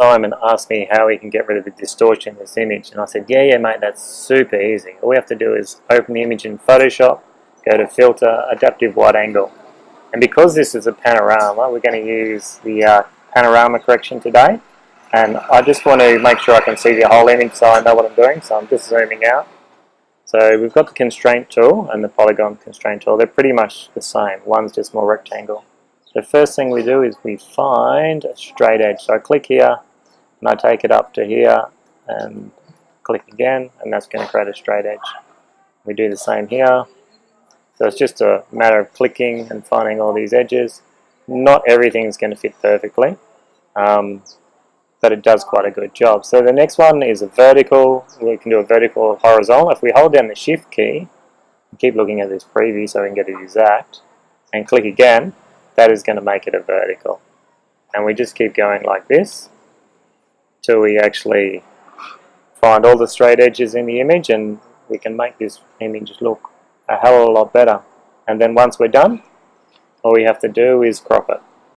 Simon asked me how we can get rid of the distortion in this image, and I said, yeah mate, that's super easy. All we have to do is open the image in Photoshop, go to Filter, Adaptive Wide Angle. And because this is a panorama, we're going to use the panorama correction today. And I just want to make sure I can see the whole image so I know what I'm doing, so I'm just zooming out. So we've got the constraint tool and the polygon constraint tool. They're pretty much the same. One's just more rectangle. The first thing we do is we find a straight edge. So I click here and I take it up to here and click again, and that's going to create a straight edge. We do the same here. So it's just a matter of clicking and finding all these edges. Not everything's going to fit perfectly, but it does quite a good job. So the next one is a vertical. We can do a vertical or horizontal. If we hold down the shift key, and keep looking at this preview so we can get it exact, and click again, that is going to make it a vertical. And we just keep going like this till we actually find all the straight edges in the image, and we can make this image look a hell of a lot better. And then once we're done, all we have to do is crop it.